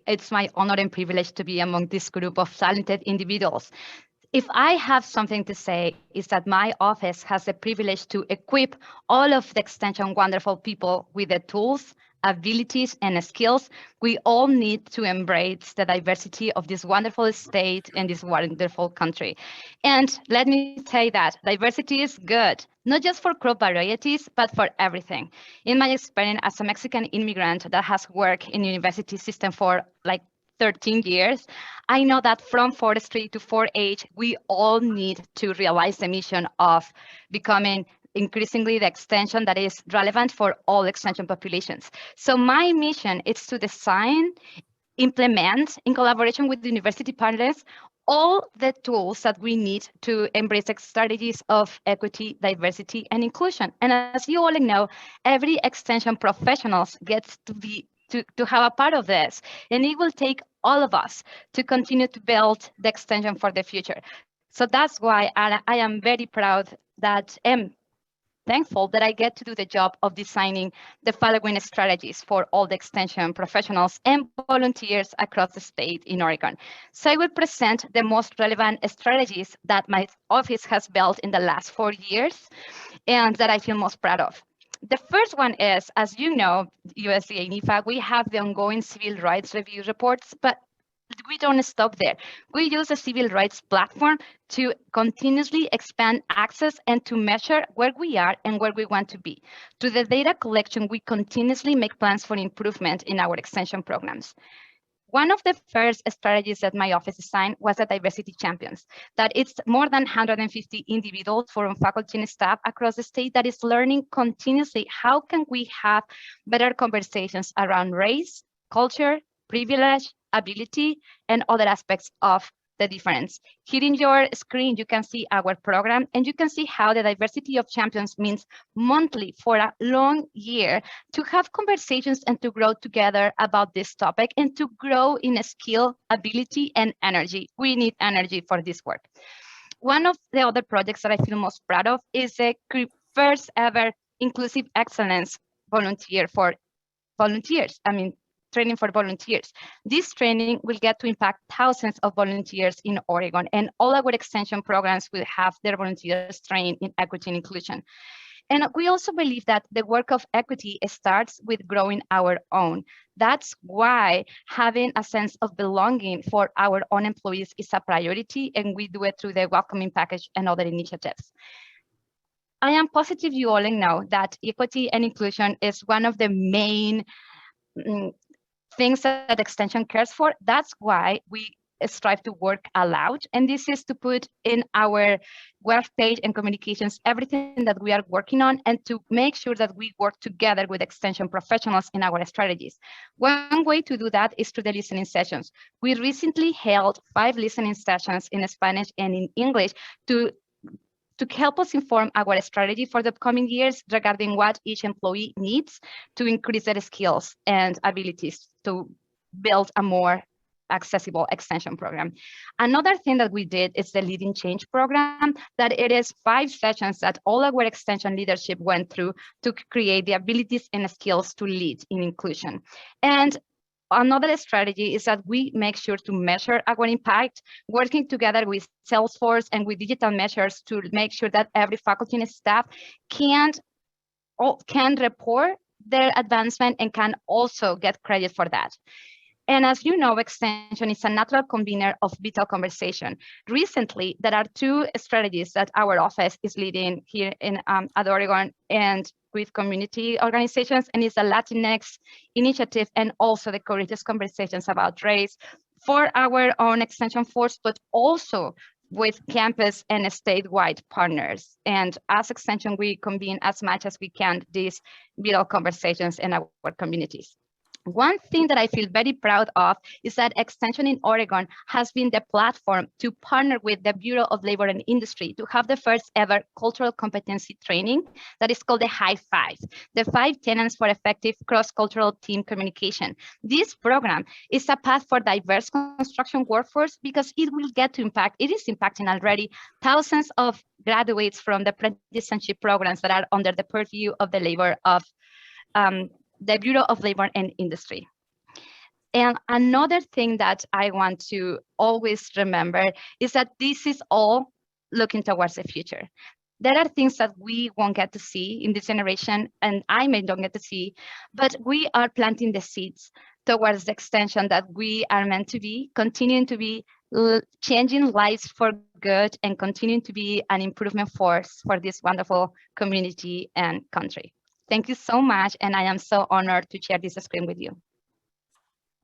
It's my honor and privilege to be among this group of talented individuals. If I have something to say, is that my office has the privilege to equip all of the Extension wonderful people with the tools, abilities, and skills we all need to embrace the diversity of this wonderful state and this wonderful country. And let me say that diversity is good, not just for crop varieties, but for everything. In my experience as a Mexican immigrant that has worked in university system for like 13 years, I know that from forestry to 4-H, we all need to realize the mission of becoming increasingly the extension that is relevant for all extension populations. So my mission is to design, implement in collaboration with the university partners all the tools that we need to embrace strategies of equity, diversity, and inclusion. And as you all know, every extension professionals gets to have a part of this. And it will take all of us to continue to build the extension for the future. So that's why I am very proud that thankful that I get to do the job of designing the following strategies for all the extension professionals and volunteers across the state in Oregon. So I will present the most relevant strategies that my office has built in the last 4 years and that I feel most proud of. The first one is, as you know, USDA NIFA, we have the ongoing civil rights review reports, but we don't stop there. We use a civil rights platform to continuously expand access and to measure where we are and where we want to be. Through the data collection, we continuously make plans for improvement in our extension programs. One of the first strategies that my office designed was the diversity champions, that it's more than 150 individuals from faculty and staff across the state that is learning continuously how can we have better conversations around race, culture, privilege, ability, and other aspects of the difference. Here in your screen, you can see our program, and you can see how the diversity of champions means monthly for a long year to have conversations and to grow together about this topic and to grow in skill, ability, and energy. We need energy for this work. One of the other projects that I feel most proud of is the first ever inclusive excellence volunteer for volunteers. Training for volunteers. This training will get to impact thousands of volunteers in Oregon, and all our extension programs will have their volunteers trained in equity and inclusion. And we also believe that the work of equity starts with growing our own. That's why having a sense of belonging for our own employees is a priority, and we do it through the welcoming package and other initiatives. I am positive you all know that equity and inclusion is one of the main things that extension cares for. That's why we strive to work aloud. And this is to put in our web page and communications everything that we are working on and to make sure that we work together with extension professionals in our strategies. One way to do that is through the listening sessions. We recently held 5 listening sessions in Spanish and in English to help us inform our strategy for the upcoming years regarding what each employee needs to increase their skills and abilities to build a more accessible extension program. Another thing that we did is the Leading Change program, that it is 5 sessions that all our extension leadership went through to create the abilities and skills to lead in inclusion. And another strategy is that we make sure to measure our impact, working together with Salesforce and with digital measures to make sure that every faculty and staff can report their advancement and can also get credit for that. And as you know, extension is a natural convener of vital conversation. Recently, there are 2 strategies that our office is leading here in at Oregon and with community organizations, and it's a Latinx initiative and also the courageous conversations about race for our own extension force, but also with campus and statewide partners. And as extension, we convene as much as we can these vital conversations in our communities. One thing that I feel very proud of is that Extension in Oregon has been the platform to partner with the Bureau of Labor and Industry to have the first ever cultural competency training that is called the High Five, the 5 tenets for effective cross-cultural team communication. This program is a path for diverse construction workforce because it will get to impact, it is impacting already thousands of graduates from the apprenticeship programs that are under the purview of the Bureau of Labor and Industry. And another thing that I want to always remember is that this is all looking towards the future. There are things that we won't get to see in this generation, and I may not get to see, but we are planting the seeds towards the extension that we are meant to be, continuing to be changing lives for good and continuing to be an improvement force for this wonderful community and country. Thank you so much, and I am so honored to share this screen with you.